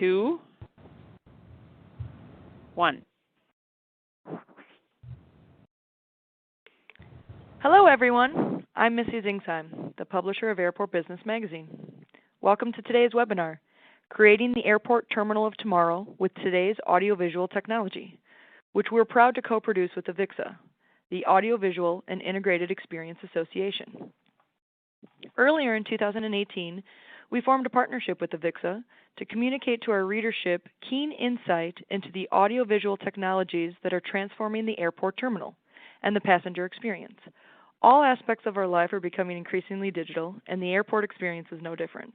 2, 1. Hello, everyone. I'm Missy Zingsheim, the publisher of Airport Business Magazine. Welcome to today's webinar, Creating the Airport Terminal of Tomorrow with Today's Audiovisual Technology, which we're proud to co-produce with AVIXA, the Audiovisual and Integrated Experience Association. Earlier in 2018, we formed a partnership with AVIXA to communicate to our readership keen insight into the audiovisual technologies that are transforming the airport terminal and the passenger experience. All aspects of our life are becoming increasingly digital, and the airport experience is no different.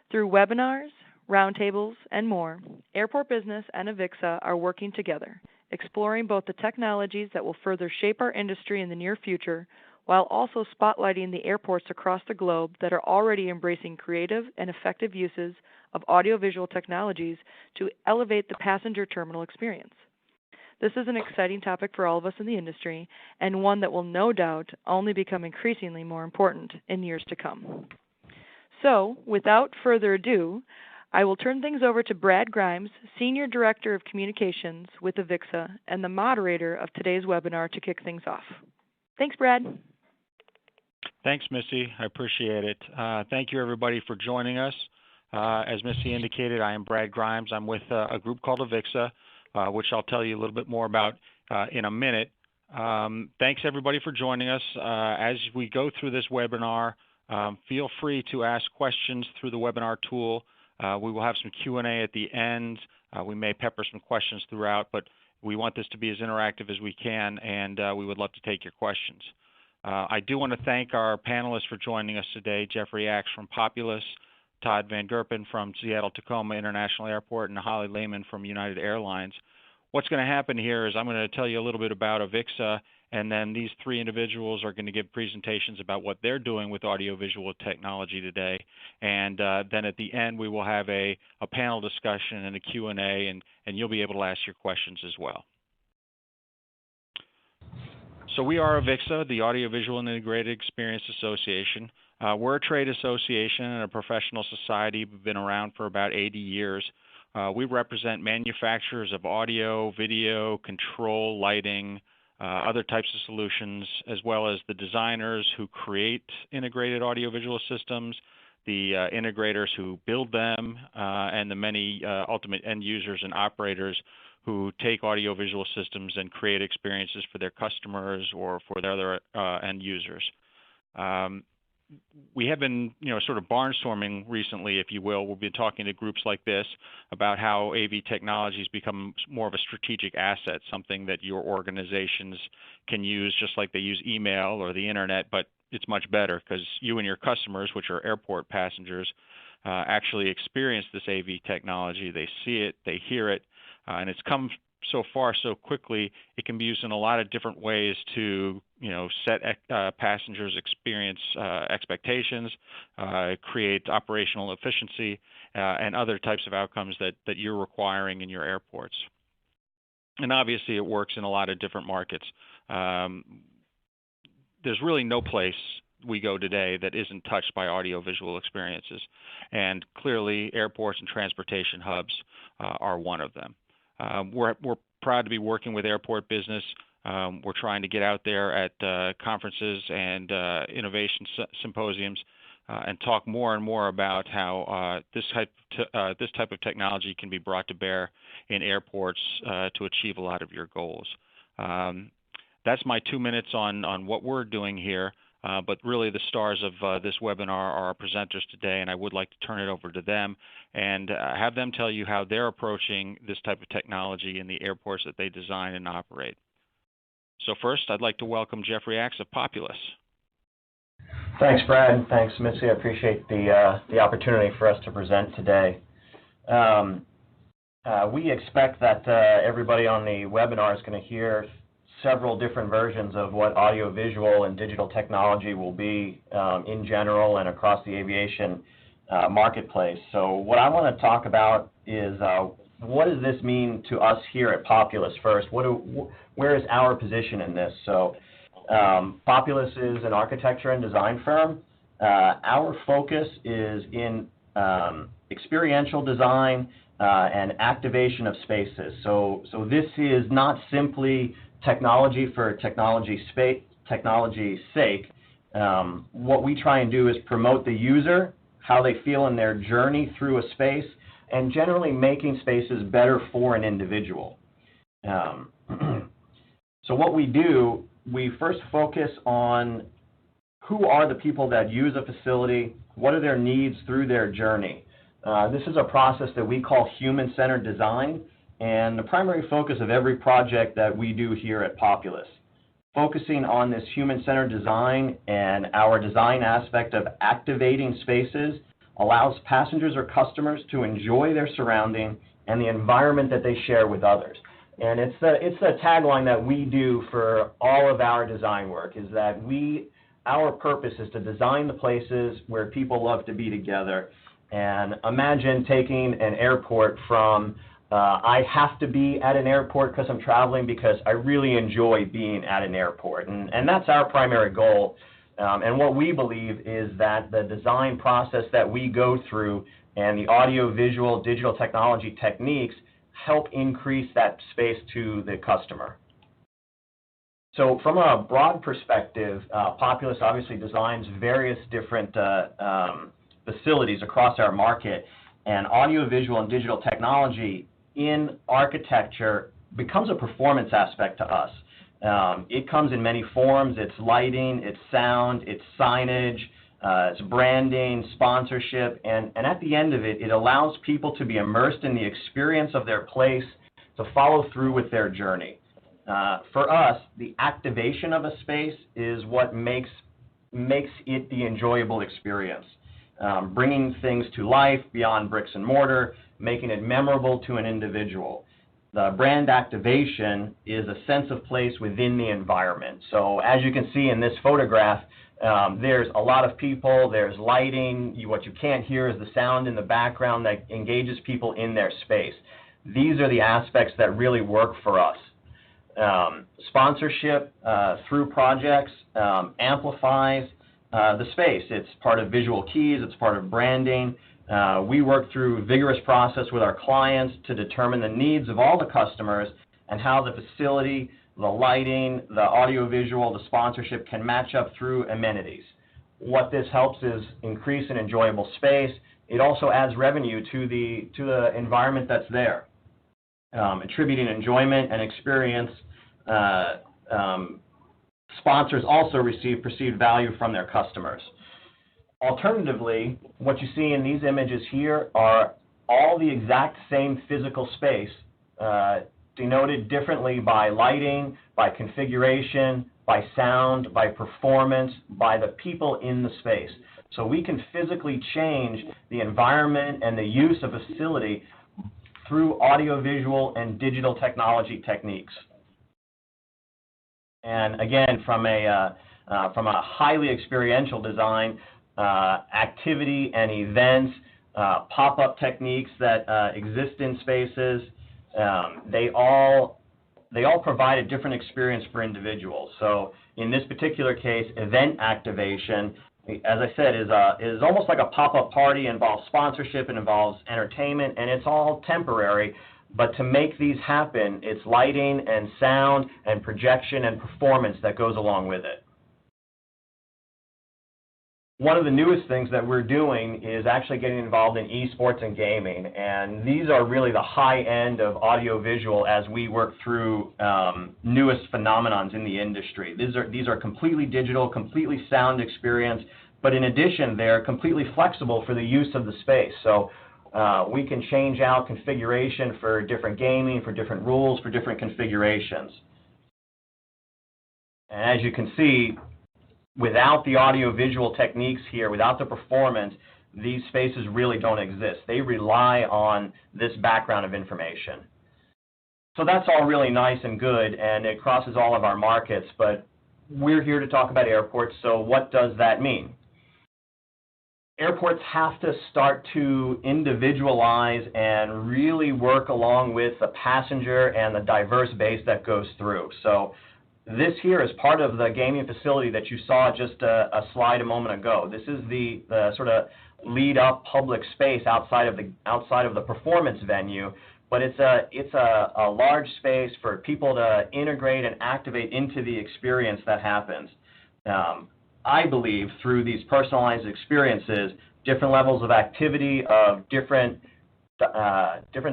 Through webinars, roundtables, and more, Airport Business and AVIXA are working together, exploring both the technologies that will further shape our industry in the near future, while also spotlighting the airports across the globe that are already embracing creative and effective uses of audiovisual technologies to elevate the passenger terminal experience. This is an exciting topic for all of us in the industry, and one that will no doubt only become increasingly more important in years to come. So, without further ado, I will turn things over to Brad Grimes, Senior Director of Communications with AVIXA and the moderator of today's webinar to kick things off. Thanks, Brad. Thanks, Missy. I appreciate it. Thank you, everybody, for joining us. As Missy indicated, I am Brad Grimes. I'm with a group called AVIXA, which I'll tell you a little bit more about in a minute. Thanks, everybody, for joining us. As we go through this webinar, feel free to ask questions through the webinar tool. We will have some Q&A at the end. We may pepper some questions throughout, but we want this to be as interactive as we can, and we would love to take your questions. I do want to thank our panelists for joining us today, Jeffrey Axe from Populous, Todd Van Gerpen from Seattle-Tacoma International Airport, and Holly Lehman from United Airlines. What's going to happen here is I'm going to tell you a little bit about AVIXA, and then these three individuals are going to give presentations about what they're doing with audiovisual technology today. And then at the end, we will have a panel discussion and a Q&A, and you'll be able to ask your questions as well. So we are AVIXA, the Audiovisual and Integrated Experience Association. We're a trade association and a professional society. We've been around for about 80 years. We represent manufacturers of audio, video, control, lighting, other types of solutions, as well as the designers who create integrated audiovisual systems, the integrators who build them, and the many ultimate end users and operators who take audiovisual systems and create experiences for their customers or for their other end users. We have been, sort of barnstorming recently, if you will. We've been talking to groups like this about how AV technologies become more of a strategic asset, something that your organizations can use just like they use email or the internet, but it's much better because you and your customers, which are airport passengers, actually experience this AV technology. They see it, they hear it, and it's come so far so quickly. It can be used in a lot of different ways to, set passengers' experience expectations, create operational efficiency, and other types of outcomes that you're requiring in your airports. And obviously, it works in a lot of different markets. There's really no place we go today that isn't touched by audiovisual experiences. And clearly, airports and transportation hubs are one of them. We're proud to be working with Airport Business. We're trying to get out there at conferences and innovation symposiums and talk more and more about how this type of technology can be brought to bear in airports to achieve a lot of your goals. That's my 2 minutes on what we're doing here. But really the stars of this webinar are our presenters today, and I would like to turn it over to them and have them tell you how they're approaching this type of technology in the airports that they design and operate. So first, I'd like to welcome Jeffrey Axe of Populous. Thanks, Brad. Thanks, Missy. I appreciate the opportunity for us to present today. We expect that everybody on the webinar is going to hear several different versions of what audiovisual and digital technology will be in general and across the aviation marketplace. So what I want to talk about is what does this mean to us here at Populous first? Where is our position in this? So Populous is an architecture and design firm. Our focus is in experiential design and activation of spaces. So this is not simply technology for technology's sake. What we try and do is promote the user, how they feel in their journey through a space, and generally making spaces better for an individual. So what we do, we first focus on who are the people that use a facility, what are their needs through their journey. This is a process that we call human-centered design, and the primary focus of every project that we do here at Populous. Focusing on this human-centered design and our design aspect of activating spaces allows passengers or customers to enjoy their surrounding and the environment that they share with others. And it's the tagline that we do for all of our design work, is that our purpose is to design the places where people love to be together. And imagine taking an airport from I have to be at an airport because I'm traveling because I really enjoy being at an airport. And that's our primary goal. And what we believe is that the design process that we go through and the audio-visual digital technology techniques help increase that space to the customer. So from a broad perspective, Populous obviously designs various different facilities across our market, and audio-visual and digital technology in architecture becomes a performance aspect to us. It comes in many forms. It's lighting, it's sound, it's signage, it's branding, sponsorship, and at the end of it, it allows people to be immersed in the experience of their place, to follow through with their journey. For us, the activation of a space is what makes it the enjoyable experience. Bringing things to life beyond bricks and mortar, making it memorable to an individual. The brand activation is a sense of place within the environment. So as you can see in this photograph, there's a lot of people, there's lighting. What you can't hear is the sound in the background that engages people in their space. These are the aspects that really work for us. Sponsorship through projects amplifies the space. It's part of visual keys, it's part of branding. We work through vigorous process with our clients to determine the needs of all the customers and how the facility, the lighting, the audiovisual, the sponsorship can match up through amenities. What this helps is increase an enjoyable space. It also adds revenue to the environment that's there. Attributing enjoyment and experience, sponsors also receive perceived value from their customers. Alternatively, what you see in these images here are all the exact same physical space, denoted differently by lighting, by configuration, by sound, by performance, by the people in the space. So we can physically change the environment and the use of a facility through audiovisual and digital technology techniques. And again, from a highly experiential design, activity and events, pop-up techniques that exist in spaces, they all provide a different experience for individuals. So in this particular case, event activation, as I said, is almost like a pop-up party. It involves sponsorship, it involves entertainment, and it's all temporary. But to make these happen, it's lighting and sound and projection and performance that goes along with it. One of the newest things that we're doing is actually getting involved in esports and gaming, and these are really the high end of audiovisual as we work through newest phenomenons in the industry. These are completely digital, completely sound experience, but in addition, they're completely flexible for the use of the space. So we can change out configuration for different gaming, for different rules, for different configurations. And as you can see, without the audio-visual techniques here, without the performance, these spaces really don't exist. They rely on this background of information. So that's all really nice and good, and it crosses all of our markets, but we're here to talk about airports, so what does that mean? Airports have to start to individualize and really work along with the passenger and the diverse base that goes through. So this here is part of the gaming facility that you saw just a slide a moment ago. This is the sort of lead up public space outside of the performance venue, but it's a large space for people to integrate and activate into the experience that happens. I believe through these personalized experiences, different levels of activity of different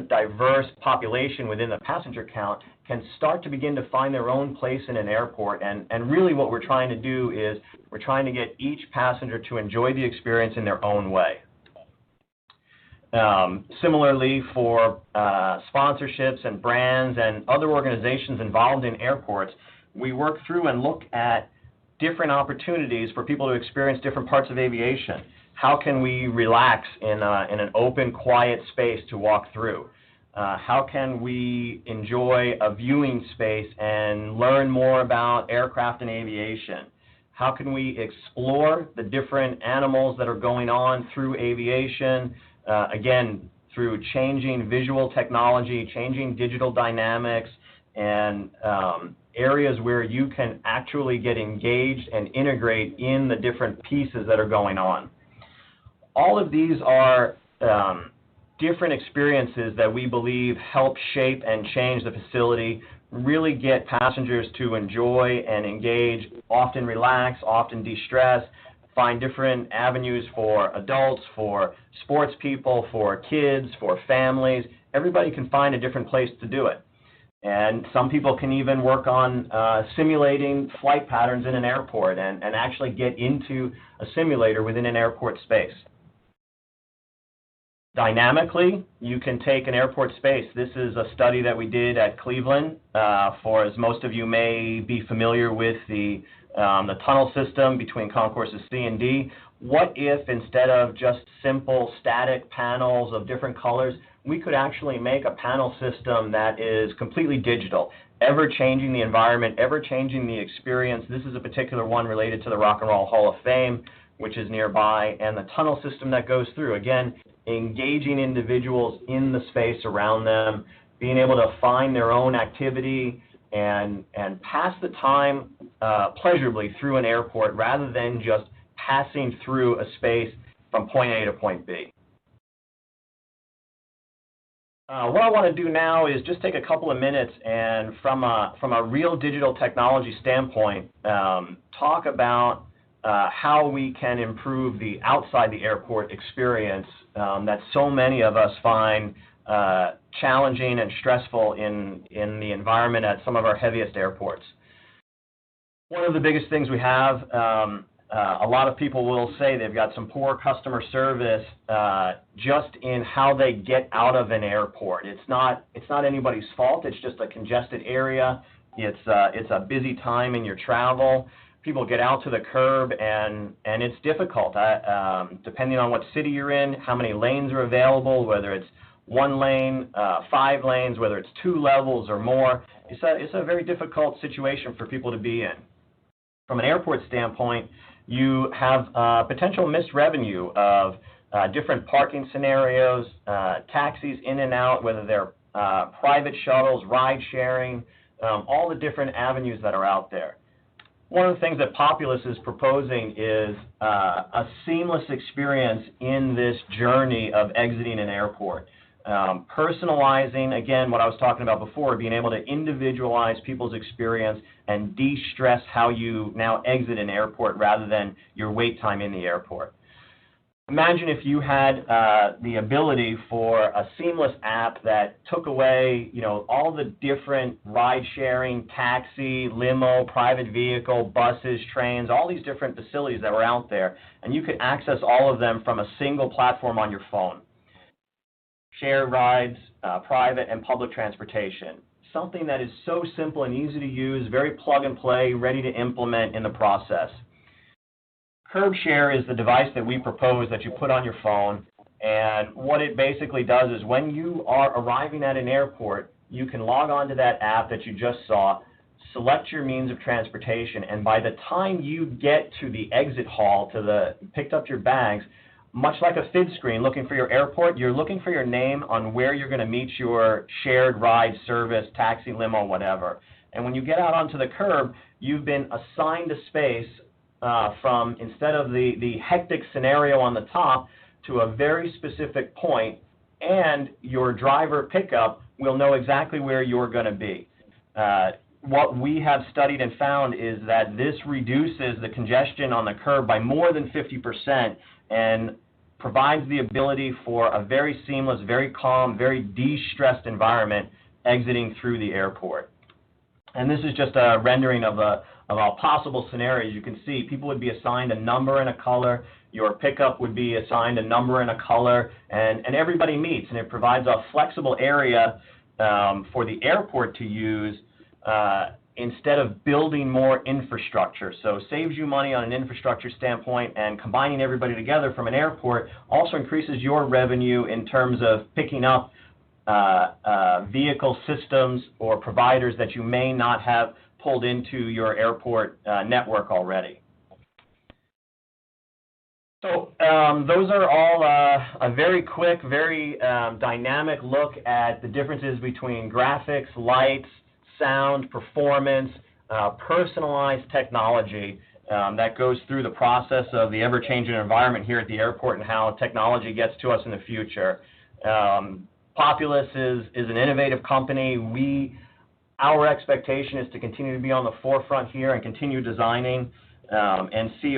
diverse population within the passenger count can start to begin to find their own place in an airport. And really what we're trying to do is we're trying to get each passenger to enjoy the experience in their own way. Similarly, for sponsorships and brands and other organizations involved in airports, we work through and look at different opportunities for people to experience different parts of aviation. How can we relax in an open, quiet space to walk through? How can we enjoy a viewing space and learn more about aircraft and aviation? How can we explore the different animals that are going on through aviation, again, through changing visual technology, changing digital dynamics, and areas where you can actually get engaged and integrate in the different pieces that are going on. All of these are different experiences that we believe help shape and change the facility, really get passengers to enjoy and engage, often relax, often de-stress, find different avenues for adults, for sports people, for kids, for families. Everybody can find a different place to do it. And some people can even work on simulating flight patterns in an airport and actually get into a simulator within an airport space. Dynamically, you can take an airport space. This is a study that we did at Cleveland for, as most of you may be familiar with, the tunnel system between concourses C and D. What if instead of just simple static panels of different colors, we could actually make a panel system that is completely digital, ever-changing the environment, ever-changing the experience. This is a particular one related to the Rock and Roll Hall of Fame, which is nearby, and the tunnel system that goes through. Again, engaging individuals in the space around them, being able to find their own activity and pass the time pleasurably through an airport rather than just passing through a space from point A to point B. What I want to do now is just take a couple of minutes and from a real digital technology standpoint, talk about how we can improve the outside the airport experience that so many of us find challenging and stressful in the environment at some of our heaviest airports. One of the biggest things we have, a lot of people will say they've got some poor customer service just in how they get out of an airport. It's not anybody's fault. It's just a congested area. It's a busy time in your travel. People get out to the curb, and it's difficult, depending on what city you're in, how many lanes are available, whether it's 1 lane, 5 lanes, whether it's 2 levels or more. It's a very difficult situation for people to be in. From an airport standpoint, you have potential missed revenue of different parking scenarios, taxis in and out, whether they're private shuttles, ride sharing, all the different avenues that are out there. One of the things that Populous is proposing is a seamless experience in this journey of exiting an airport. Personalizing, again, what I was talking about before, being able to individualize people's experience and de-stress how you now exit an airport rather than your wait time in the airport. Imagine if you had the ability for a seamless app that took away, all the different ride-sharing, taxi, limo, private vehicle, buses, trains, all these different facilities that were out there, and you could access all of them from a single platform on your phone. Shared rides, private and public transportation. Something that is so simple and easy to use, very plug and play, ready to implement in the process. Curb Share is the device that we propose that you put on your phone, and what it basically does is when you are arriving at an airport, you can log on to that app that you just saw, select your means of transportation, and by the time you get to the exit hall, picked up your bags, much like a FID screen looking for your airport, you're looking for your name on where you're going to meet your shared ride service, taxi, limo, whatever. And when you get out onto the curb, you've been assigned a space from, instead of the hectic scenario on the top, to a very specific point, and your driver pickup will know exactly where you're going to be. What we have studied and found is that this reduces the congestion on the curb by more than 50% and provides the ability for a very seamless, very calm, very de-stressed environment exiting through the airport. And this is just a rendering of all possible scenarios. You can see people would be assigned a number and a color. Your pickup would be assigned a number and a color, and everybody meets. And it provides a flexible area for the airport to use instead of building more infrastructure. So it saves you money on an infrastructure standpoint, and combining everybody together from an airport also increases your revenue in terms of picking up vehicle systems or providers that you may not have pulled into your airport network already. So those are all a very quick, very dynamic look at the differences between graphics, lights, sound, performance, personalized technology that goes through the process of the ever-changing environment here at the airport and how technology gets to us in the future. Populous is an innovative company. Our expectation is to continue to be on the forefront here and continue designing and see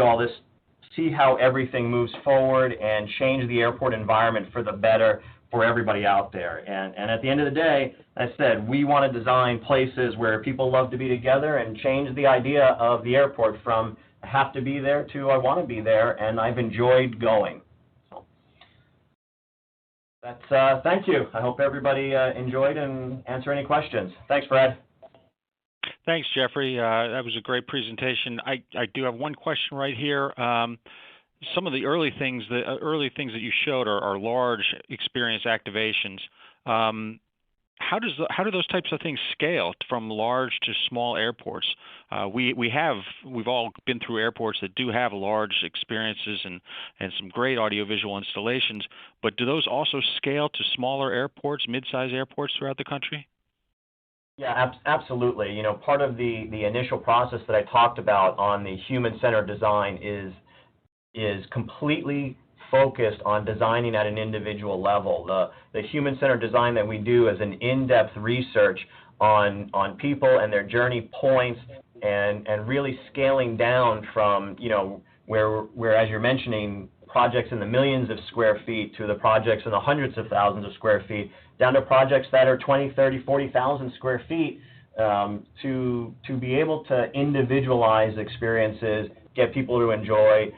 how everything moves forward and change the airport environment for the better for everybody out there. And at the end of the day, as I said, we want to design places where people love to be together and change the idea of the airport from I have to be there to I want to be there and I've enjoyed going. So that's thank you. I hope everybody enjoyed and answer any questions. Thanks, Brad. Thanks, Jeffrey. That was a great presentation. I do have one question right here. Some of the early things that you showed are large experience activations. How do those types of things scale from large to small airports? We've all been through airports that do have large experiences and some great audiovisual installations, but do those also scale to smaller airports, mid-sized airports throughout the country? Yeah, absolutely. You know, part of the initial process that I talked about on the human-centered design is completely focused on designing at an individual level. The human-centered design that we do is an in-depth research on people and their journey points and really scaling down from, you know, where as you're mentioning, projects in the millions of square feet to the projects in the hundreds of thousands of square feet, down to projects that are 20, 30, 40,000 square feet to be able to individualize experiences, get people to enjoy.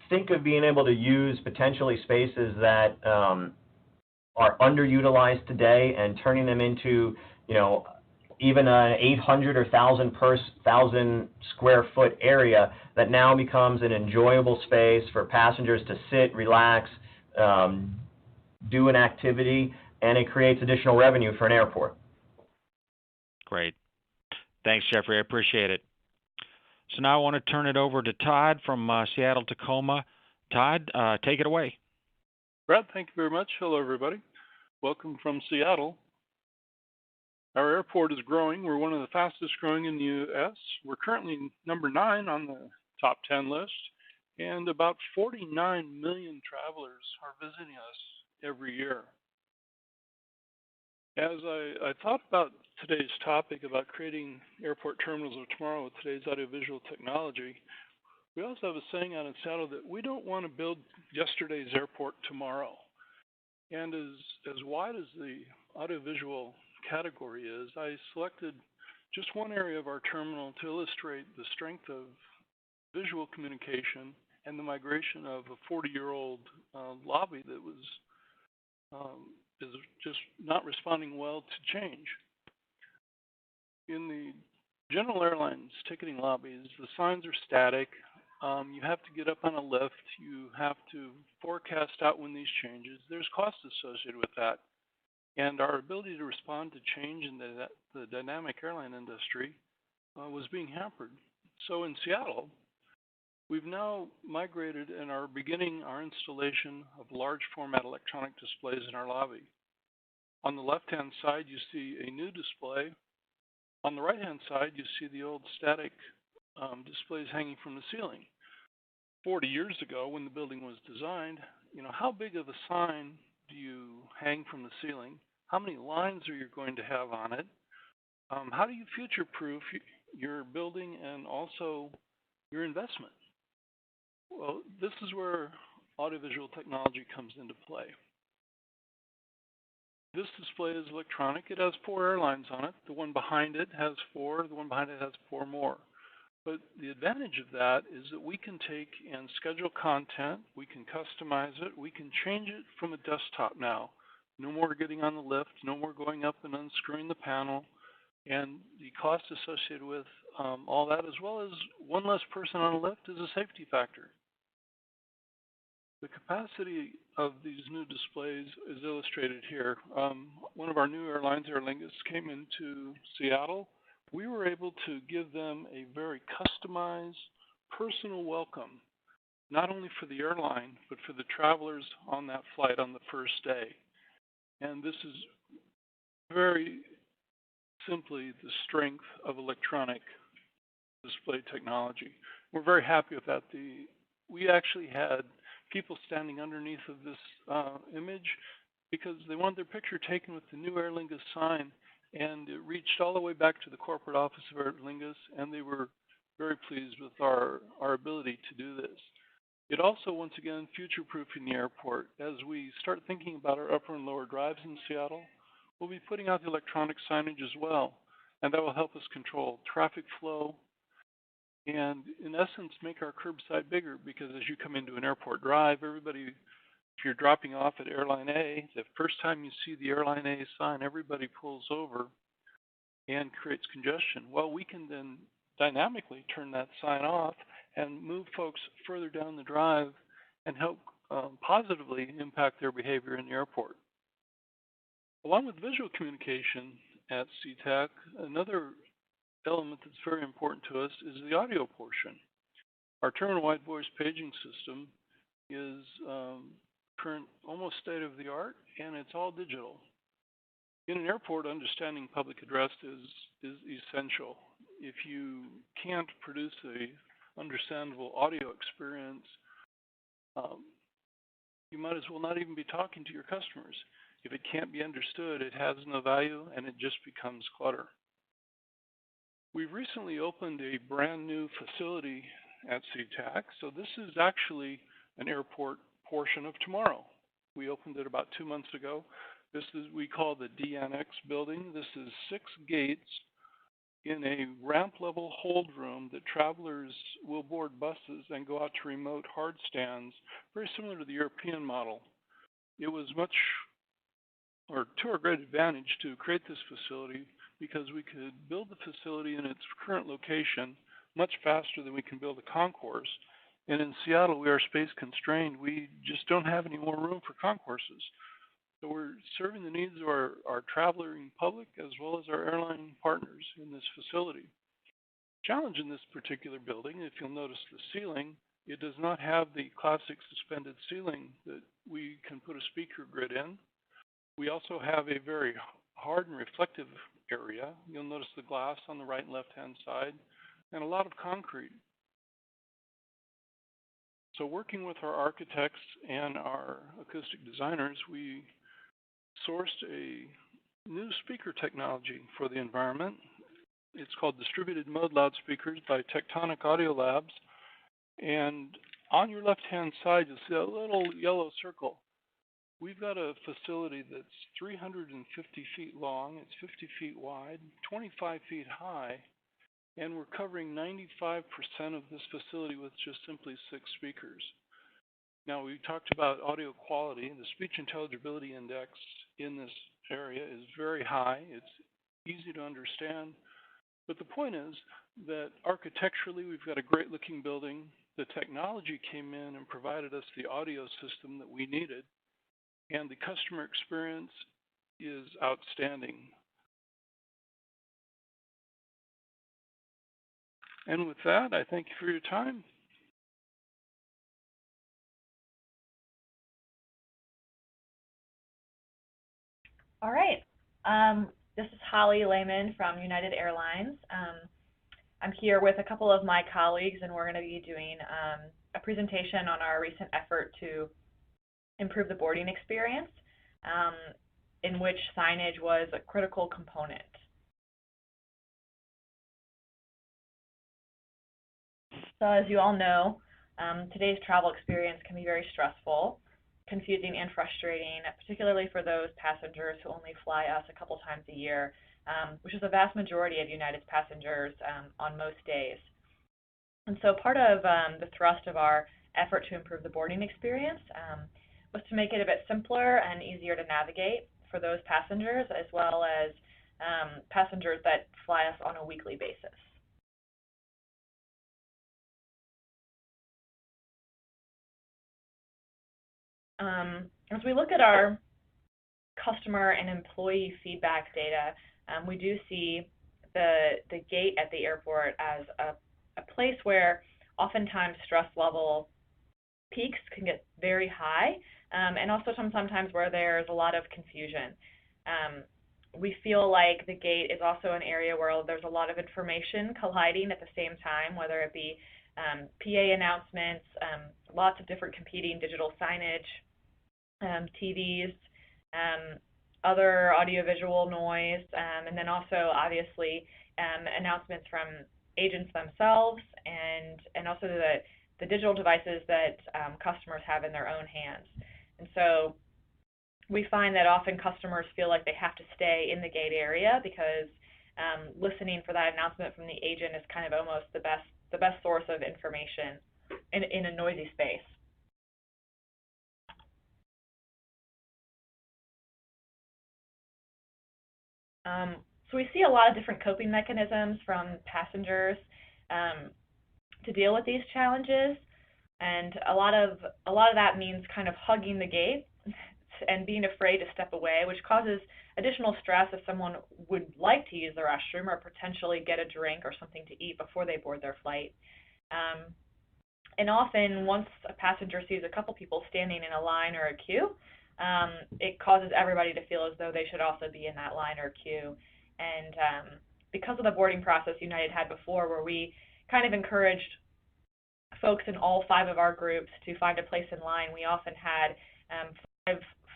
Think of being able to use potentially spaces that are underutilized today and turning them into, you know, even an 800 or 1,000 square foot area that now becomes an enjoyable space for passengers to sit, relax, do an activity, and it creates additional revenue for an airport. Great. Thanks, Jeffrey. I appreciate it. So now I want to turn it over to Todd from Seattle, Tacoma. Todd, take it away. Brad, thank you very much. Hello, everybody. Welcome from Seattle. Our airport is growing. We're one of the fastest growing in the U.S. We're currently number 9 on the top 10 list, and about 49 million travelers are visiting us every year. As I thought about today's topic about creating airport terminals of tomorrow with today's audiovisual technology, we also have a saying out in Seattle that we don't want to build yesterday's airport tomorrow. And as wide as the audiovisual category is, I selected just one area of our terminal to illustrate the strength of visual communication and the migration of a 40-year-old lobby that is just not responding well to change. In the general airlines ticketing lobbies, the signs are static. You have to get up on a lift. You have to forecast out when these changes. There's cost associated with that. And our ability to respond to change in the dynamic airline industry was being hampered. So in Seattle, we've now migrated and are beginning our installation of large format electronic displays in our lobby. On the left-hand side, you see a new display. On the right-hand side, you see the old static displays hanging from the ceiling. 40 years ago, when the building was designed, how big of a sign do you hang from the ceiling? How many lines are you going to have on it? How do you future-proof your building and also your investment? Well, this is where audiovisual technology comes into play. This display is electronic. It has 4 airlines on it. The one behind it has 4. The one behind it has 4 more. But the advantage of that is that we can take and schedule content. We can customize it. We can change it from a desktop now. No more getting on the lift. No more going up and unscrewing the panel. And the cost associated with all that, as well as one less person on a lift, is a safety factor. The capacity of these new displays is illustrated here. One of our new airlines, Aer Lingus, came into Seattle. We were able to give them a very customized, personal welcome, not only for the airline, but for the travelers on that flight on the first day. And this is very simply the strength of electronic display technology. We're very happy with that. We actually had people standing underneath of this image because they wanted their picture taken with the new Aer Lingus sign, and it reached all the way back to the corporate office of Aer Lingus, and they were very pleased with our ability to do this. It also, once again, future-proofing the airport. As we start thinking about our upper and lower drives in Seattle, we'll be putting out the electronic signage as well, and that will help us control traffic flow and, in essence, make our curbside bigger, because as you come into an airport drive, everybody, if you're dropping off at Airline A, the first time you see the Airline A sign, everybody pulls over and creates congestion. Well, we can then dynamically turn that sign off and move folks further down the drive and help positively impact their behavior in the airport. Along with visual communication at SeaTac, another element that's very important to us is the audio portion. Our terminal-wide voice paging system is current, almost state-of-the-art, and it's all digital. In an airport, understanding public address is essential. If you can't produce a understandable audio experience, you might as well not even be talking to your customers. If it can't be understood, it has no value, and it just becomes clutter. We've recently opened a brand new facility at SeaTac, so this is actually an airport portion of tomorrow. We opened it about 2 months ago. This is, we call the DNX building. This is 6 gates in a ramp level hold room that travelers will board buses and go out to remote hard stands, very similar to the European model. It was much, or to our great advantage, to create this facility because we could build the facility in its current location much faster than we can build a concourse. And in Seattle, we are space constrained. We just don't have any more room for concourses. So we're serving the needs of our traveling public as well as our airline partners in this facility. Challenge in this particular building, if you'll notice the ceiling, it does not have the classic suspended ceiling that we can put a speaker grid in. We also have a very hard and reflective area. You'll notice the glass on the right and left-hand side, and a lot of concrete. So working with our architects and our acoustic designers, we sourced a new speaker technology for the environment. It's called Distributed Mode Loudspeakers by Tectonic Audio Labs. And on your left-hand side, you'll see a little yellow circle. We've got a facility that's 350 feet long, it's 50 feet wide, 25 feet high, and we're covering 95% of this facility with just simply 6 speakers. Now, we talked about audio quality. The speech intelligibility index in this area is very high. It's easy to understand. But the point is that architecturally, we've got a great looking building. The technology came in and provided us the audio system that we needed. And the customer experience is outstanding. And with that, I thank you for your time. All right. This is Holly Lehman from United Airlines. I'm here with a couple of my colleagues, and we're going to be doing a presentation on our recent effort to improve the boarding experience, in which signage was a critical component. So as you all know, today's travel experience can be very stressful, confusing, and frustrating, particularly for those passengers who only fly us a couple times a year, which is the vast majority of United's passengers on most days. And so part of the thrust of our effort to improve the boarding experience was to make it a bit simpler and easier to navigate for those passengers, as well as passengers that fly us on a weekly basis. As we look at our customer and employee feedback data, we do see the gate at the airport as a place where oftentimes stress level peaks can get very high, and also sometimes where there's a lot of confusion. We feel like the gate is also an area where there's a lot of information colliding at the same time, whether it be PA announcements, lots of different competing digital signage, TVs, other audiovisual noise, and then also obviously announcements from agents themselves, and also the digital devices that customers have in their own hands. And so we find that often customers feel like they have to stay in the gate area because listening for that announcement from the agent is kind of almost the best source of information in a noisy space. So we see a lot of different coping mechanisms from passengers to deal with these challenges, and a lot of that means kind of hugging the gate and being afraid to step away, which causes additional stress if someone would like to use the restroom or potentially get a drink or something to eat before they board their flight. And often, once a passenger sees a couple people standing in a line or a queue, it causes everybody to feel as though they should also be in that line or queue. And because of the boarding process United had before, where we kind of encouraged folks in all 5 of our groups to find a place in line, we often had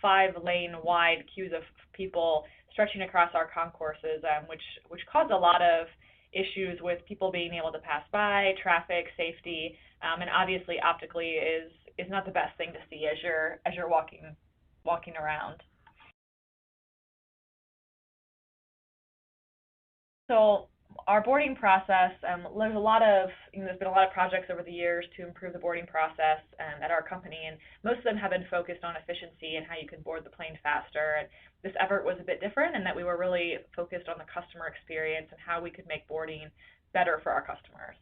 5-lane wide queues of people stretching across our concourses, which caused a lot of issues with people being able to pass by, traffic, safety, and obviously optically is not the best thing to see as you're walking around. So our boarding process, there's been a lot of projects over the years to improve the boarding process at our company, and most of them have been focused on efficiency and how you can board the plane faster. And this effort was a bit different in that we were really focused on the customer experience and how we could make boarding better for our customers.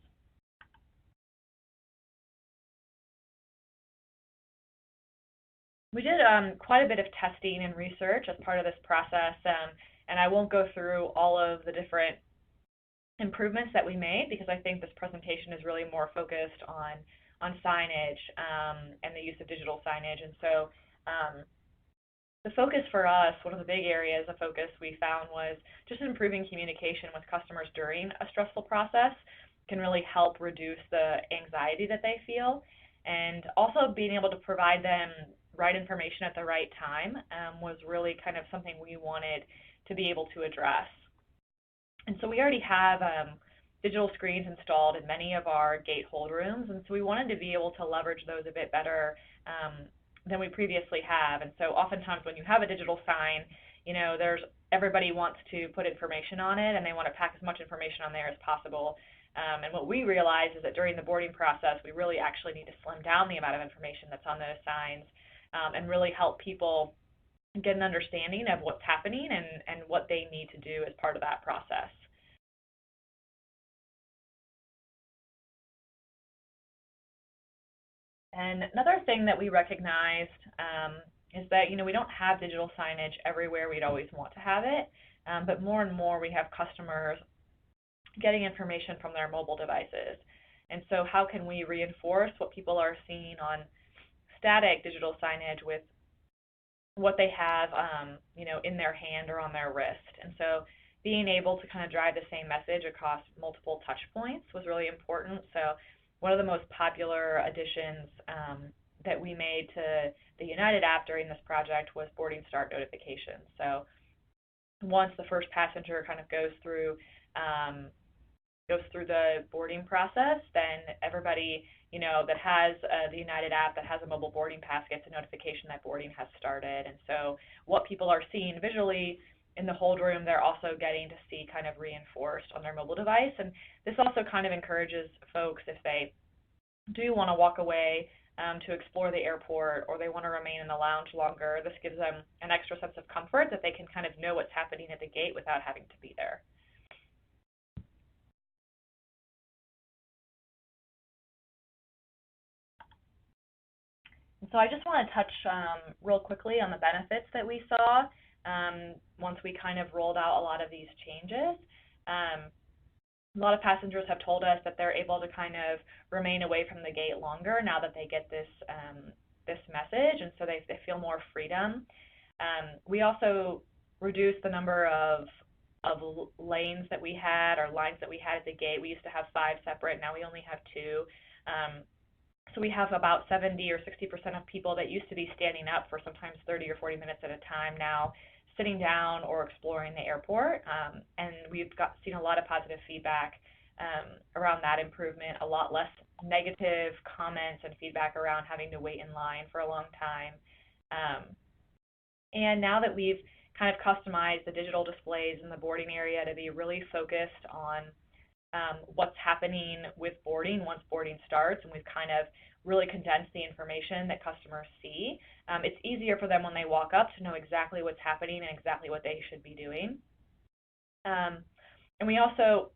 We did quite a bit of testing and research as part of this process, and I won't go through all of the different improvements that we made because I think this presentation is really more focused on signage and the use of digital signage. And so the focus for us, one of the big areas of focus we found was just improving communication with customers during a stressful process can really help reduce the anxiety that they feel, and also being able to provide them right information at the right time was really kind of something we wanted to be able to address. And so we already have digital screens installed in many of our gate hold rooms, and so we wanted to be able to leverage those a bit better than we previously have. And so oftentimes when you have a digital sign, everybody wants to put information on it and they want to pack as much information on there as possible. And what we realized is that during the boarding process, we really actually need to slim down the amount of information that's on those signs and really help people get an understanding of what's happening and what they need to do as part of that process. And another thing that we recognized is that we don't have digital signage everywhere we'd always want to have it, but more and more we have customers getting information from their mobile devices. And so how can we reinforce what people are seeing on static digital signage with what they have in their hand or on their wrist? And so being able to kind of drive the same message across multiple touch points was really important. So one of the most popular additions that we made to the United app during this project was boarding start notifications. So once the first passenger kind of goes through the boarding process, then everybody, that has the United app, that has a mobile boarding pass, gets a notification that boarding has started. And so what people are seeing visually in the hold room, they're also getting to see kind of reinforced on their mobile device. And this also kind of encourages folks, if they do want to walk away to explore the airport, or they want to remain in the lounge longer, this gives them an extra sense of comfort that they can kind of know what's happening at the gate without having to be there. So I just want to touch real quickly on the benefits that we saw once we kind of rolled out a lot of these changes. A lot of passengers have told us that they're able to kind of remain away from the gate longer now that they get this this message, and so they feel more freedom. We also reduced the number of lanes that we had, or lines that we had at the gate. We used to have 5 separate, now we only have 2. So we have about 70 or 60% of people that used to be standing up for sometimes 30 or 40 minutes at a time now sitting down or exploring the airport. And we've seen a lot of positive feedback around that improvement, a lot less negative comments and feedback around having to wait in line for a long time. And now that we've kind of customized the digital displays in the boarding area to be really focused on what's happening with boarding once boarding starts, and we've kind of really condensed the information that customers see. It's easier for them when they walk up to know exactly what's happening and exactly what they should be doing. And we also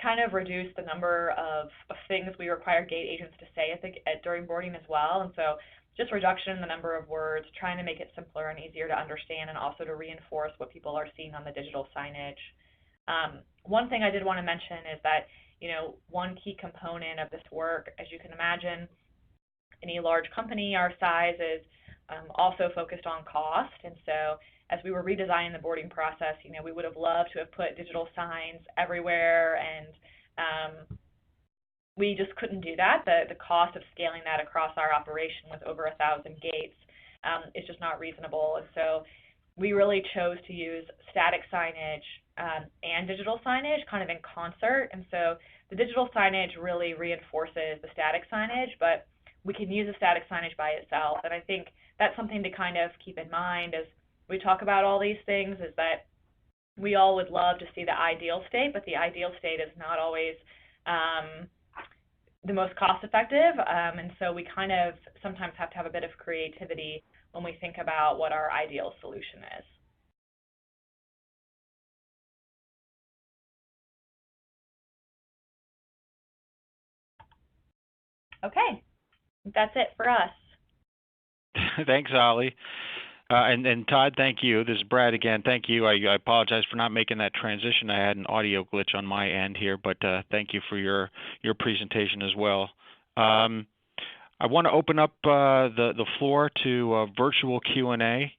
kind of reduced the number of things we require gate agents to say during boarding as well. And so just reduction in the number of words, trying to make it simpler and easier to understand, and also to reinforce what people are seeing on the digital signage. One thing I did want to mention is that, one key component of this work, as you can imagine, any large company our size is also focused on cost. And so as we were redesigning the boarding process, we would have loved to have put digital signs everywhere, and we just couldn't do that. The cost of scaling that across our operation with over 1,000 gates is just not reasonable. And so we really chose to use static signage and digital signage kind of in concert. And so the digital signage really reinforces the static signage, but we can use the static signage by itself. And I think that's something to kind of keep in mind as we talk about all these things, is that we all would love to see the ideal state, but the ideal state is not always the most cost effective. And so we kind of sometimes have to have a bit of creativity when we think about what our ideal solution is. Okay, that's it for us. Thanks, Ollie. And Todd, thank you. This is Brad again. Thank you. I apologize for not making that transition. I had an audio glitch on my end here, but thank you for your presentation as well. I want to open up the floor to virtual Q&A.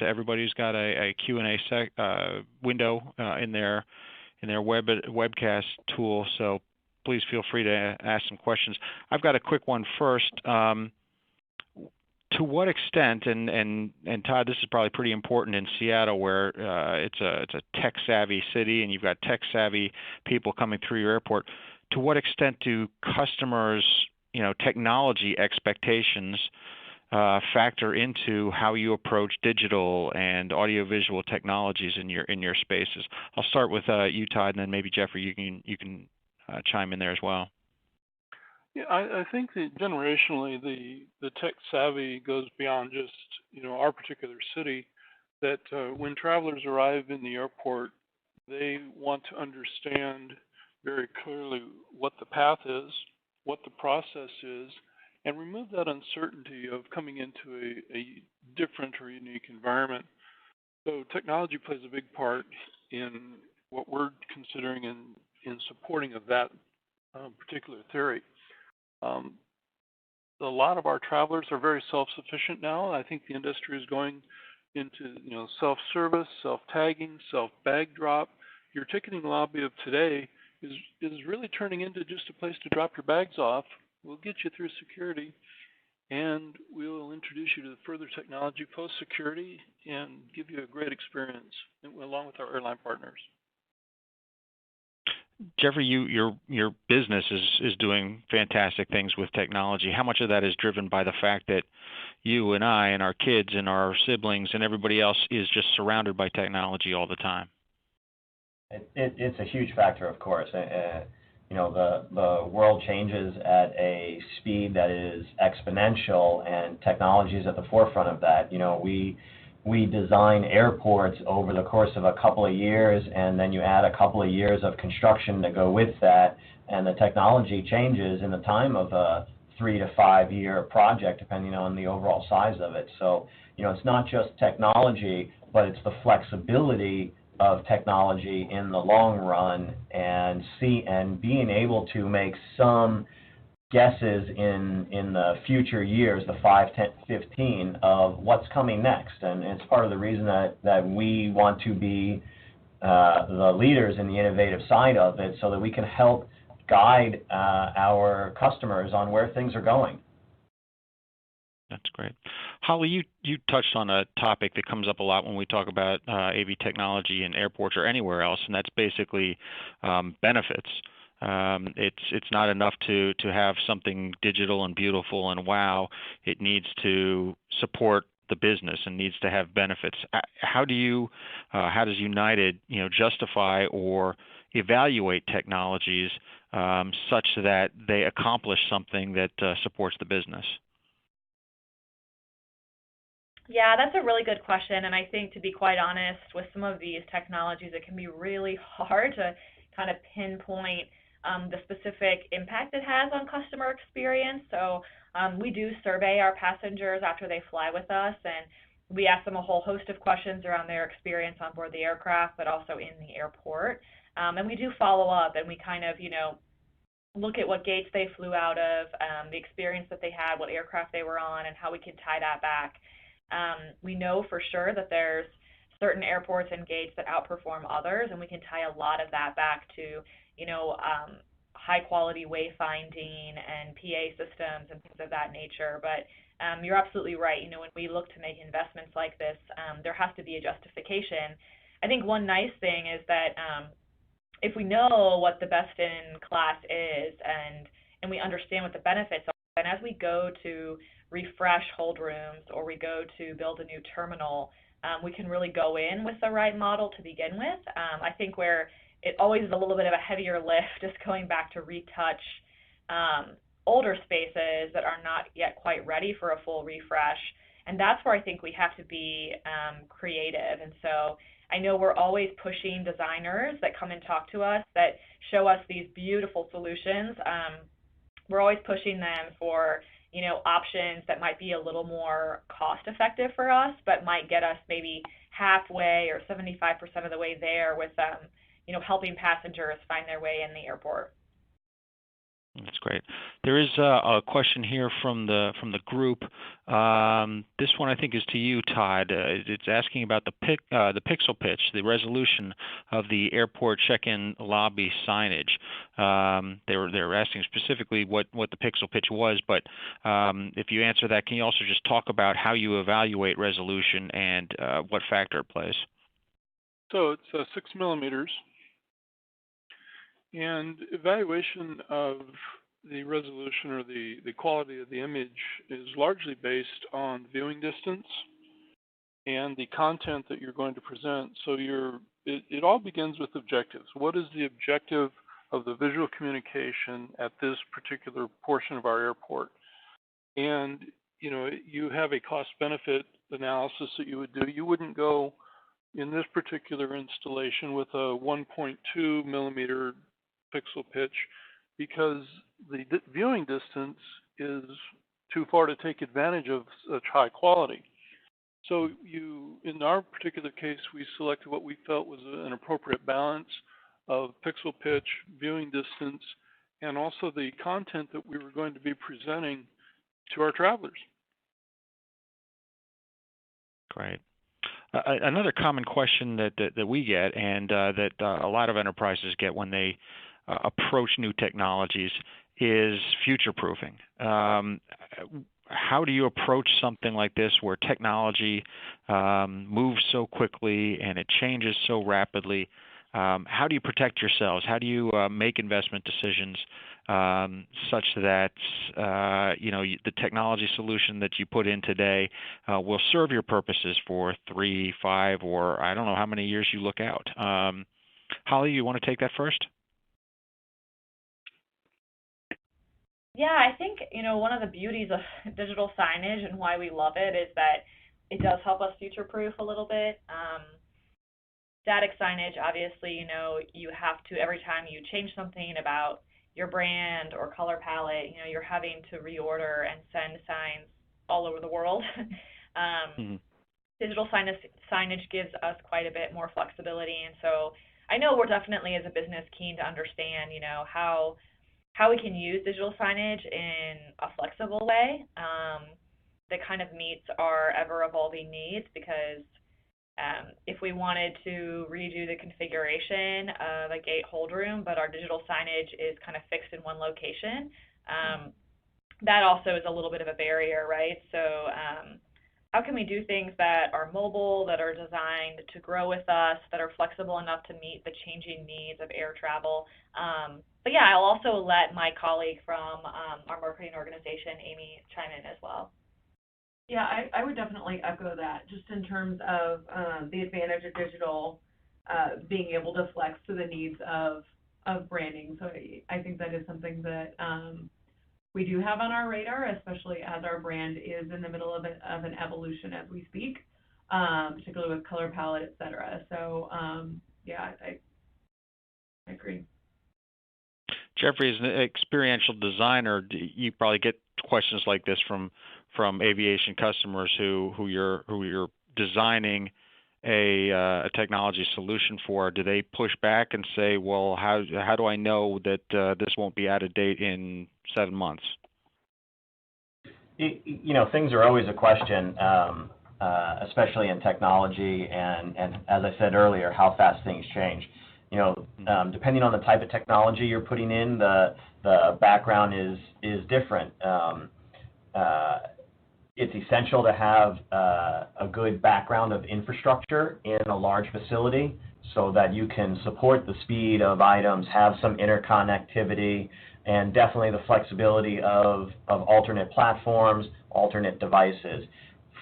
Everybody's got a Q&A window in their webcast tool, so please feel free to ask some questions. I've got a quick one first. To what extent, and Todd, this is probably pretty important in Seattle, where it's a tech-savvy city and you've got tech-savvy people coming through your airport, to what extent do customers' technology expectations factor into how you approach digital and audiovisual technologies in your spaces? I'll start with you, Todd, and then maybe Jeffrey, you can chime in there as well. Yeah, I think that generationally the tech savvy goes beyond just our particular city. That when travelers arrive in the airport, they want to understand very clearly what the path is, what the process is, and remove that uncertainty of coming into a different or unique environment. So technology plays a big part in what we're considering in supporting of that particular theory. A lot of our travelers are very self-sufficient now, and I think the industry is going into self-service, self-tagging, self-bag drop. Your ticketing lobby of today is really turning into just a place to drop your bags off. We'll get you through security, and we'll introduce you to the further technology post-security and give you a great experience along with our airline partners. Jeffrey, your business is doing fantastic things with technology. How much of that is driven by the fact that you and I and our kids and our siblings and everybody else is just surrounded by technology all the time? It's a huge factor, of course. You know, the world changes at a speed that is exponential, and technology is at the forefront of that. You know, we design airports over the course of a couple of years, and then you add a couple of years of construction to go with that, and the technology changes in the time of a 3 to 5 year project, depending on the overall size of it. So, you know, it's not just technology, but it's the flexibility of technology in the long run, and being able to make some guesses in the future years, the 5, 10, 15, of what's coming next. And it's part of the reason that we want to be the leaders in the innovative side of it, so that we can help guide our customers on where things are going. That's great. Holly, you touched on a topic that comes up a lot when we talk about AV technology in airports or anywhere else, and that's basically benefits. It's not enough to have something digital and beautiful and wow. It needs to support the business and needs to have benefits. How does United, justify or evaluate technologies such that they accomplish something that supports the business? Yeah, that's a really good question, and I think, to be quite honest, with some of these technologies, it can be really hard to kind of pinpoint the specific impact it has on customer experience. So we do survey our passengers after they fly with us, and we ask them a whole host of questions around their experience on board the aircraft, but also in the airport. And we do follow up, and we kind of, look at what gates they flew out of, the experience that they had, what aircraft they were on, and how we can tie that back. We know for sure that there's certain airports and gates that outperform others, and we can tie a lot of that back to, high quality wayfinding and PA systems and things of that nature. But you're absolutely right. When we look to make investments like this, there has to be a justification. I think one nice thing is that if we know what the best in class is and we understand what the benefits are, and as we go to refresh hold rooms or we go to build a new terminal, we can really go in with the right model to begin with. I think where it always is a little bit of a heavier lift just going back to retouch older spaces that are not yet quite ready for a full refresh. And that's where I think we have to be creative. And so I know we're always pushing designers that come and talk to us that show us these beautiful solutions. We're always pushing them for options that might be a little more cost effective for us, but might get us maybe halfway or 75% of the way there with helping passengers find their way in the airport. That's great. There is a question here from the group. This one I think is to you, Todd. It's asking about the pixel pitch, the resolution of the airport check-in lobby signage. They're asking specifically what the pixel pitch was, but if you answer that, can you also just talk about how you evaluate resolution and what factor it plays? So it's 6 millimeters. And evaluation of the resolution or the quality of the image is largely based on viewing distance and the content that you're going to present. So it all begins with objectives. What is the objective of the visual communication at this particular portion of our airport? And, you have a cost-benefit analysis that you would do. You wouldn't go in this particular installation with a 1.2 millimeter pixel pitch because the viewing distance is too far to take advantage of such high quality. So in our particular case, we selected what we felt was an appropriate balance of pixel pitch, viewing distance, and also the content that we were going to be presenting to our travelers. Great. Another common question that we get and that a lot of enterprises get when they approach new technologies is future-proofing. how do you approach something like this where technology moves so quickly and it changes so rapidly? How do you protect yourselves? How do you make investment decisions such that the technology solution that you put in today will serve your purposes for 3, 5, or I don't know how many years you look out? Holly, you want to take that first? Yeah, I think, one of the beauties of digital signage and why we love it is that it does help us future-proof a little bit. Static signage, obviously, you have to, every time you change something about your brand or color palette, you're having to reorder and send signs all over the world. Digital signage gives us quite a bit more flexibility, and so I know we're definitely, as a business, keen to understand, how we can use digital signage in a flexible way that kind of meets our ever-evolving needs, because if we wanted to redo the configuration of a gate hold room, but our digital signage is kind of fixed in one location, that also is a little bit of a barrier, right? So how can we do things that are mobile, that are designed to grow with us, that are flexible enough to meet the changing needs of air travel? But yeah, I'll also let my colleague from our marketing organization, Amy, chime in as well. Yeah, I would definitely echo that, just in terms of the advantage of digital being able to flex to the needs of branding. So I think that is something that we do have on our radar, especially as our brand is in the middle of an evolution as we speak, particularly with color palette, et cetera. So yeah, I agree. Jeffrey, as an experiential designer, you probably get questions like this from aviation customers who you're designing a technology solution for. Do they push back and say, well, how do I know that this won't be out of date in 7 months? Things are always a question, especially in technology, and as I said earlier, how fast things change. Depending on the type of technology you're putting in, the background is different. It's essential to have a good background of infrastructure in a large facility so that you can support the speed of items, have some interconnectivity, and definitely the flexibility of alternate platforms, alternate devices.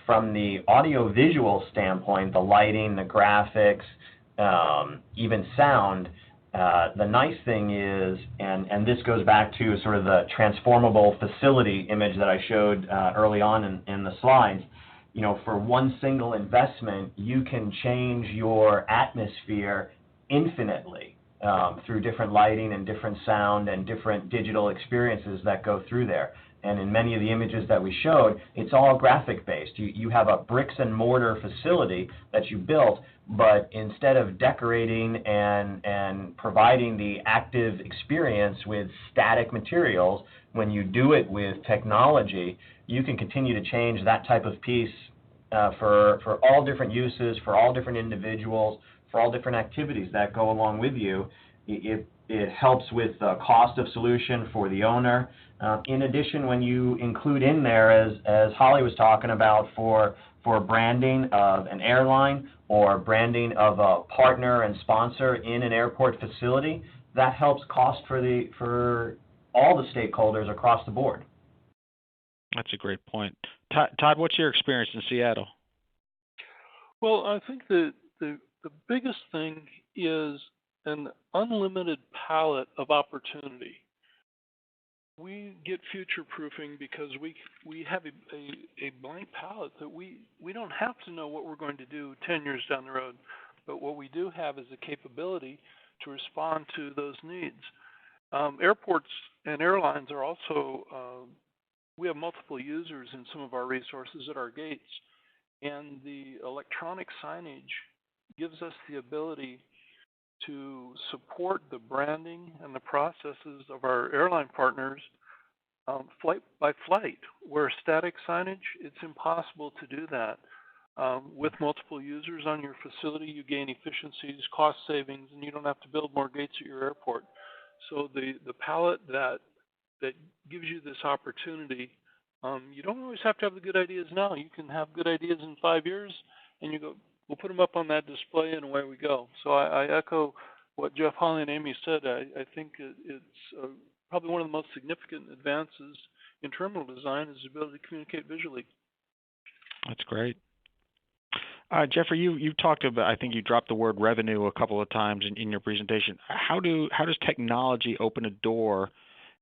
From the audio-visual standpoint, the lighting, the graphics, even sound, the nice thing is, and this goes back to sort of the transformable facility image that I showed early on in the slides, for one single investment, you can change your atmosphere infinitely through different lighting and different sound and different digital experiences that go through there. And in many of the images that we showed, it's all graphic-based. You have a bricks and mortar facility that you built, but instead of decorating and providing the active experience with static materials, when you do it with technology, you can continue to change that type of piece for all different uses, for all different individuals, for all different activities that go along with you. It helps with the cost of solution for the owner. In addition, when you include in there, as Holly was talking about, for branding of an airline or branding of a partner and sponsor in an airport facility, that helps cost for all the stakeholders across the board. That's a great point. Todd, what's your experience in Seattle? Well, I think the biggest thing is an unlimited palette of opportunity. We get future proofing because we have a blank palette that we don't have to know what we're going to do 10 years down the road, but what we do have is the capability to respond to those needs. Airports and airlines are also, we have multiple users in some of our resources at our gates, and the electronic signage gives us the ability to support the branding and the processes of our airline partners flight by flight. Where static signage, it's impossible to do that. With multiple users on your facility, you gain efficiencies, cost savings, and you don't have to build more gates at your airport. So the palette that gives you this opportunity You don't always have to have the good ideas now. You can have good ideas in 5 years, and you go, we'll put them up on that display, and away we go. So I echo what Jeff, Holly, and Amy said. I think it's probably one of the most significant advances in terminal design is the ability to communicate visually. That's great. Jeffrey, you talked about, I think you dropped the word revenue a couple of times in your presentation. How does technology open a door?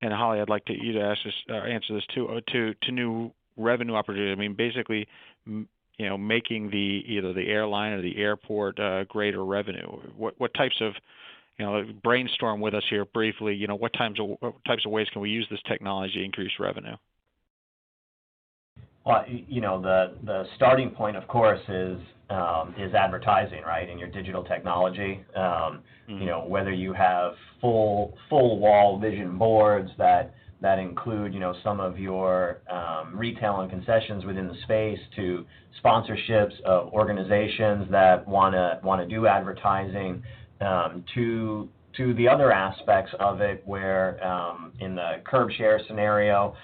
And Holly, I'd like you to answer this too, to new revenue opportunities. I mean, basically, making either the airline or the airport greater revenue. What types of, brainstorm with us here briefly. What types of ways can we use this technology to increase revenue? Well, the starting point, of course, is advertising, right? In your digital technology, whether you have full wall vision boards that include, some of your retail and concessions within the space, to sponsorships of organizations that want to do advertising, to the other aspects of it, where in the curb share scenario,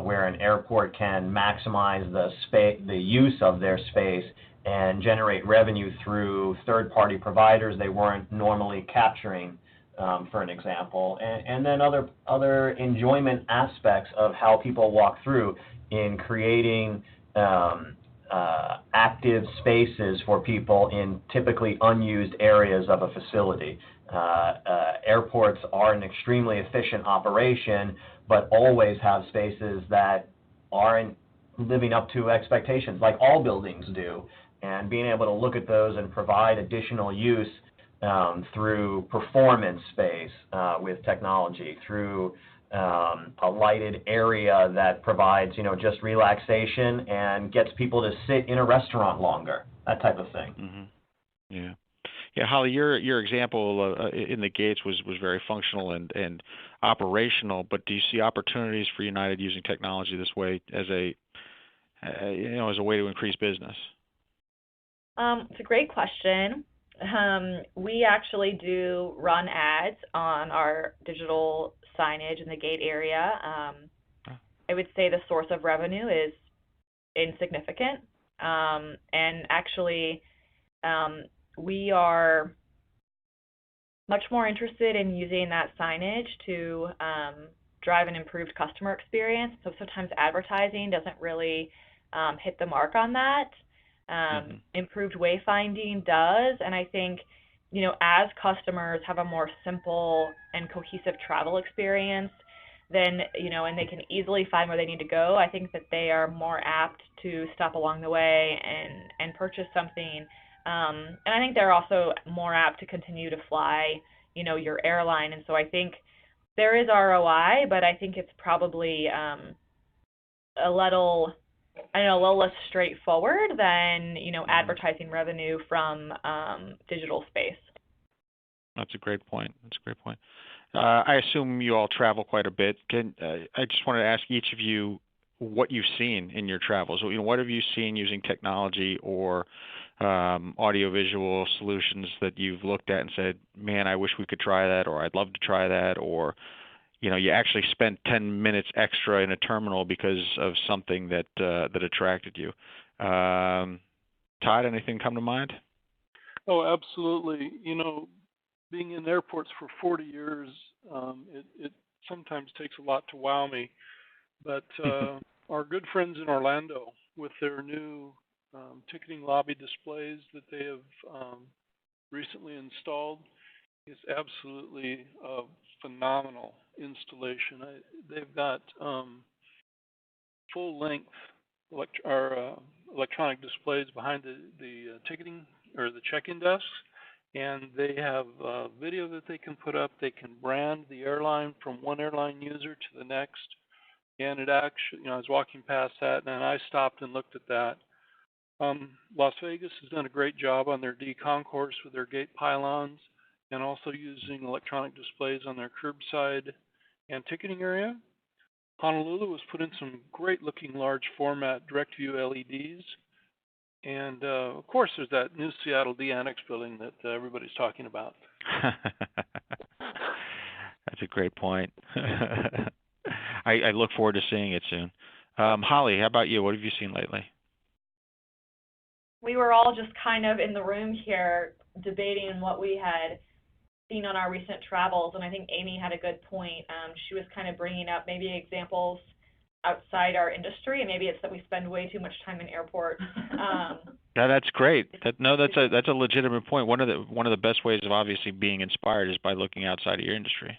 where an airport can maximize the use of their space and generate revenue through third-party providers they weren't normally capturing, for an example, and then other enjoyment aspects of how people walk through in creating active spaces for people in typically unused areas of a facility. Airports are an extremely efficient operation, but always have spaces that aren't living up to expectations, like all buildings do. And being able to look at those and provide additional use through performance space with technology, through a lighted area that provides, just relaxation and gets people to sit in a restaurant longer, that type of thing. Mm-hmm. Yeah. Yeah, Holly, your example in the gates was very functional and operational. But do you see opportunities for United using technology this way as a way to increase business? It's a great question. We actually do run ads on our digital signage in the gate area. I would say the source of revenue is insignificant, and actually. We are much more interested in using that signage to drive an improved customer experience. So sometimes advertising doesn't really hit the mark on that. Improved wayfinding does, and I think, as customers have a more simple and cohesive travel experience, then, and they can easily find where they need to go, I think that they are more apt to stop along the way and purchase something. And I think they're also more apt to continue to fly, your airline. And so I think there is ROI, but I think it's probably a little less straightforward than, advertising revenue from digital space. That's a great point. I assume you all travel quite a bit. I just wanted to ask each of you what you've seen in your travels. What have you seen using technology or audiovisual solutions that you've looked at and said, man, I wish we could try that, or I'd love to try that, or you actually spent 10 minutes extra in a terminal because of something that attracted you. Todd, anything come to mind? Oh, absolutely. Being in airports for 40 years, it sometimes takes a lot to wow me. But our good friends in Orlando, with their new ticketing lobby displays that they have recently installed, is absolutely a phenomenal installation. They've got full-length electronic displays behind the ticketing or the check-in desks, and they have video that they can put up. They can brand the airline from one airline user to the next, and it actually, I was walking past that, and I stopped and looked at that. Las Vegas has done a great job on their D concourse with their gate pylons, and also using electronic displays on their curbside and ticketing area. Honolulu has put in some great-looking large format direct view LEDs. And, of course, there's that new Seattle D Annex building that everybody's talking about. That's a great point. I look forward to seeing it soon. Holly, how about you? What have you seen lately? We were all just kind of in the room here debating what we had seen on our recent travels, and I think Amy had a good point. She was kind of bringing up maybe examples outside our industry, and maybe it's that we spend way too much time in airports. Yeah, that's great. That's a legitimate point. One of the best ways of obviously being inspired is by looking outside of your industry.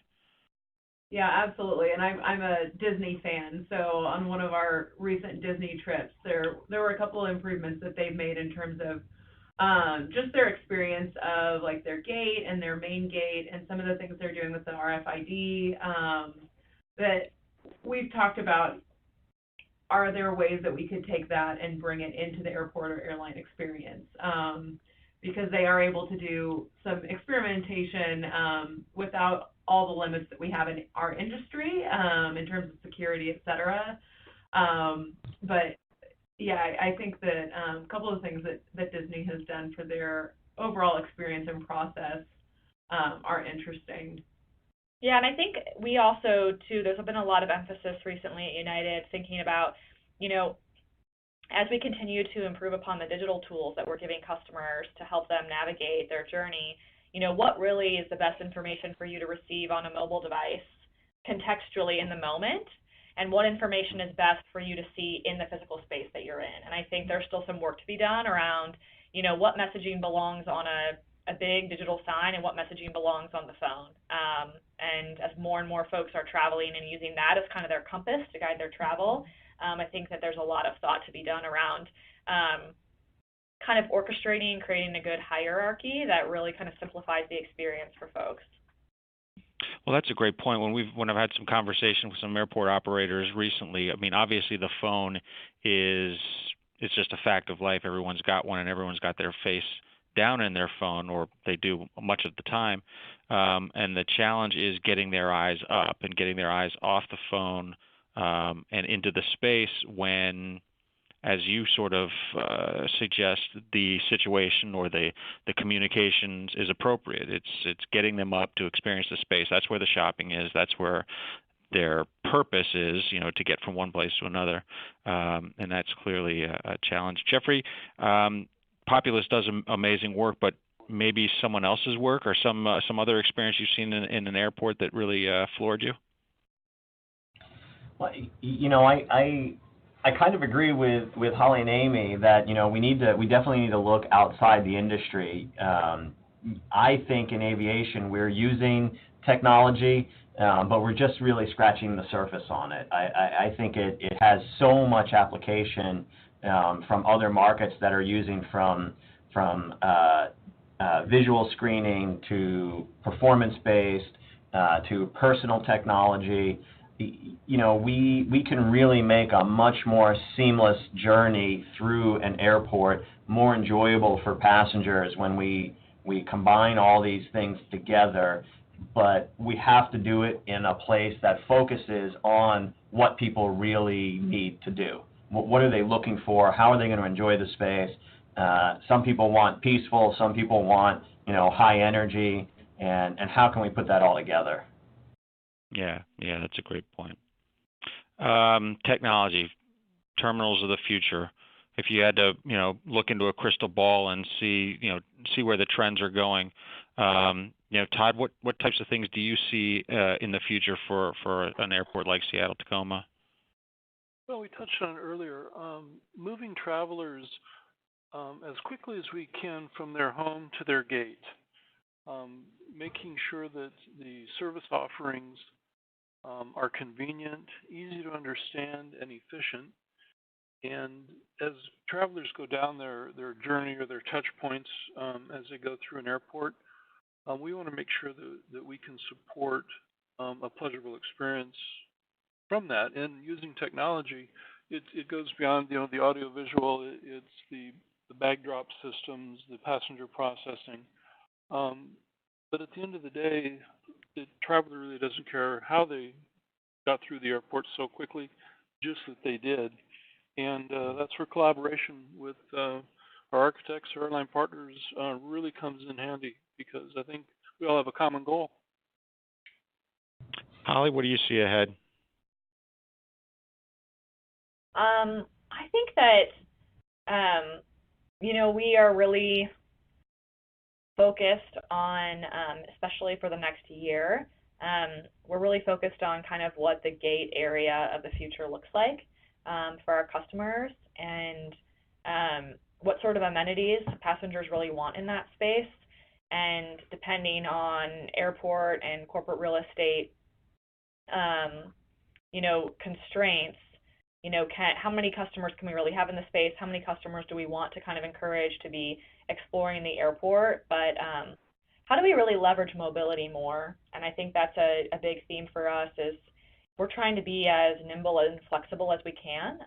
Yeah, absolutely. And I'm a Disney fan, so on one of our recent Disney trips, there were a couple of improvements that they've made in terms of just their experience of like their gate and their main gate and some of the things they're doing with the RFID that we've talked about. Are there ways that we could take that and bring it into the airport or airline experience? Because they are able to do some experimentation without all the limits that we have in our industry in terms of security, et cetera. But yeah, I think that a couple of things that Disney has done for their overall experience and process are interesting. Yeah, and I think we also, too, there's been a lot of emphasis recently at United thinking about, as we continue to improve upon the digital tools that we're giving customers to help them navigate their journey, what really is the best information for you to receive on a mobile device contextually in the moment, and what information is best for you to see in the physical space that you're in. And I think there's still some work to be done around, what messaging belongs on a big digital sign and what messaging belongs on the phone. And as more and more folks are traveling and using that as kind of their compass to guide their travel, I think that there's a lot of thought to be done around kind of orchestrating and creating a good hierarchy that really kind of simplifies the experience for folks. Well, that's a great point. When I've had some conversation with some airport operators recently, I mean, obviously the phone it's just a fact of life. Everyone's got one, and everyone's got their face down in their phone, or they do much of the time. And the challenge is getting their eyes up and getting their eyes off the phone and into the space when, as you sort of suggest, the situation or the communications is appropriate. It's getting them up to experience the space. That's where the shopping is. That's where their purpose is, to get from one place to another. And that's clearly a challenge. Jeffrey, Populous does amazing work, but maybe someone else's work or some other experience you've seen in an airport that really floored you? Well, I kind of agree with Holly and Amy that we definitely need to look outside the industry. I think in aviation we're using technology, but we're just really scratching the surface on it. I think it has so much application from other markets that are using from visual screening to performance-based to personal technology. We can really make a much more seamless journey through an airport more enjoyable for passengers when we combine all these things together. But we have to do it in a place that focuses on what people really need to do. What are they looking for? How are they going to enjoy the space? Some people want peaceful. Some people want, high energy. And how can we put that all together? Yeah, that's a great point. Technology, terminals of the future. If you had to, look into a crystal ball and see where the trends are going, Todd, what types of things do you see in the future for an airport like Seattle-Tacoma? Well, we touched on it earlier. Moving travelers as quickly as we can from their home to their gate, making sure that the service offerings are convenient, easy to understand, and efficient. And as travelers go down their journey or their touch points as they go through an airport, we want to make sure that we can support a pleasurable experience from that. And using technology, it goes beyond the audio visual. It's the bag drop systems, the passenger processing. But at the end of the day, the traveler really doesn't care how they got through the airport so quickly, just that they did. And that's where collaboration with our architects, our airline partners really comes in handy, because I think we all have a common goal. Holly, what do you see ahead? I think that, we are really focused on, especially for the next year, we're really focused on kind of what the gate area of the future looks like for our customers and what sort of amenities passengers really want in that space. And depending on airport and corporate real estate, constraints, how many customers can we really have in the space? How many customers do we want to kind of encourage to be exploring the airport? But how do we really leverage mobility more? And I think that's a big theme for us is we're trying to be as nimble and flexible as we can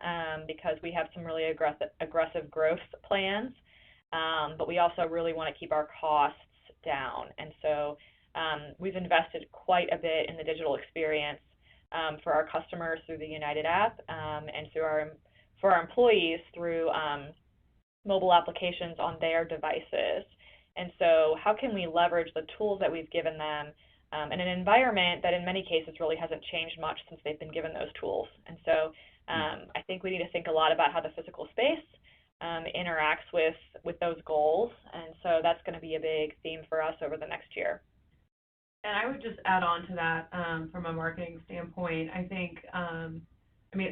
because we have some really aggressive growth plans, but we also really want to keep our costs down. And so we've invested quite a bit in the digital experience for our customers through the United app and for our employees through mobile applications on their devices. And so how can we leverage the tools that we've given them in an environment that in many cases really hasn't changed much since they've been given those tools? And so I think we need to think a lot about how the physical space interacts with those goals. And so that's going to be a big theme for us over the next year. And I would just add on to that from a marketing standpoint. I think,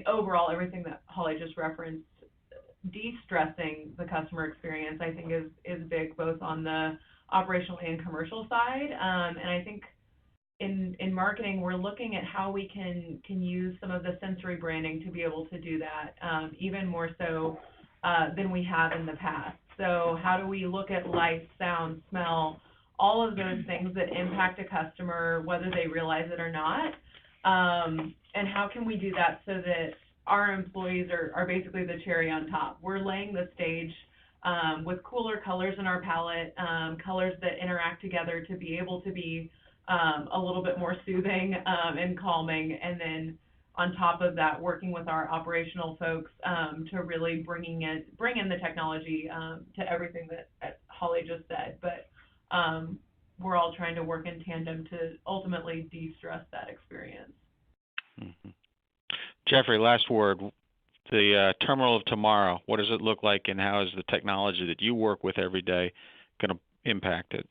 overall, everything that Holly just referenced, de-stressing the customer experience, I think is big both on the operational and commercial side. And I think in marketing, we're looking at how we can use some of the sensory branding to be able to do that, even more so than we have in the past. So how do we look at light, sound, smell, all of those things that impact a customer, whether they realize it or not, and how can we do that so that our employees are basically the cherry on top? We're laying the stage with cooler colors in our palette, colors that interact together to be able to be a little bit more soothing and calming, and then on top of that, working with our operational folks to really bring in the technology to everything that Holly just said. But we're all trying to work in tandem to ultimately de-stress that experience. Mm-hmm. Jeffrey, last word. The terminal of tomorrow, what does it look like, and how is the technology that you work with every day going to impact it?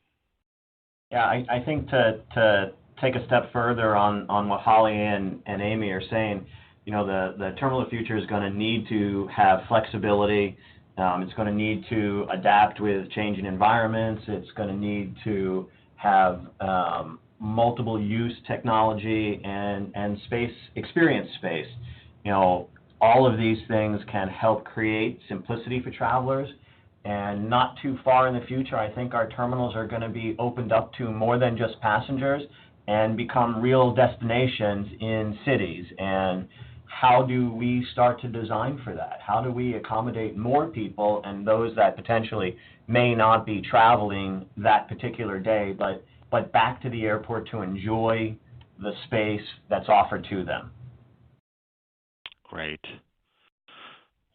Yeah, I think to take a step further on what Holly and Amy are saying, the terminal of the future is going to need to have flexibility. It's going to need to adapt with changing environments. It's going to need to have multiple use technology and experience space. All of these things can help create simplicity for travelers. And not too far in the future, I think our terminals are going to be opened up to more than just passengers and become real destinations in cities. And how do we start to design for that? How do we accommodate more people and those that potentially may not be traveling that particular day, but back to the airport to enjoy the space that's offered to them? Great.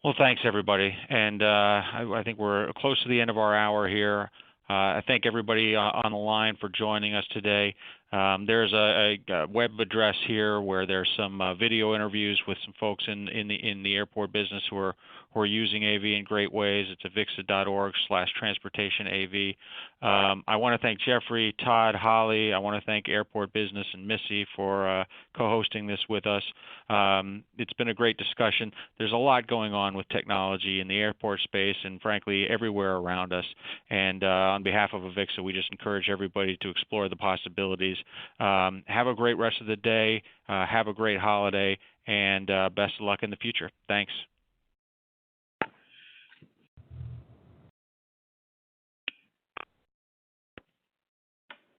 Well, thanks, everybody. And I think we're close to the end of our hour here. I thank everybody on the line for joining us today. There's a web address here where there's some video interviews with some folks in the airport business who are using AV in great ways. It's avixa.org/transportationAV. I want to thank Jeffrey, Todd, Holly. I want to thank Airport Business and Missy for co-hosting this with us. It's been a great discussion. There's a lot going on with technology in the airport space and, frankly, everywhere around us. And on behalf of AVIXA, we just encourage everybody to explore the possibilities. Have a great rest of the day. Have a great holiday, and best of luck in the future. Thanks.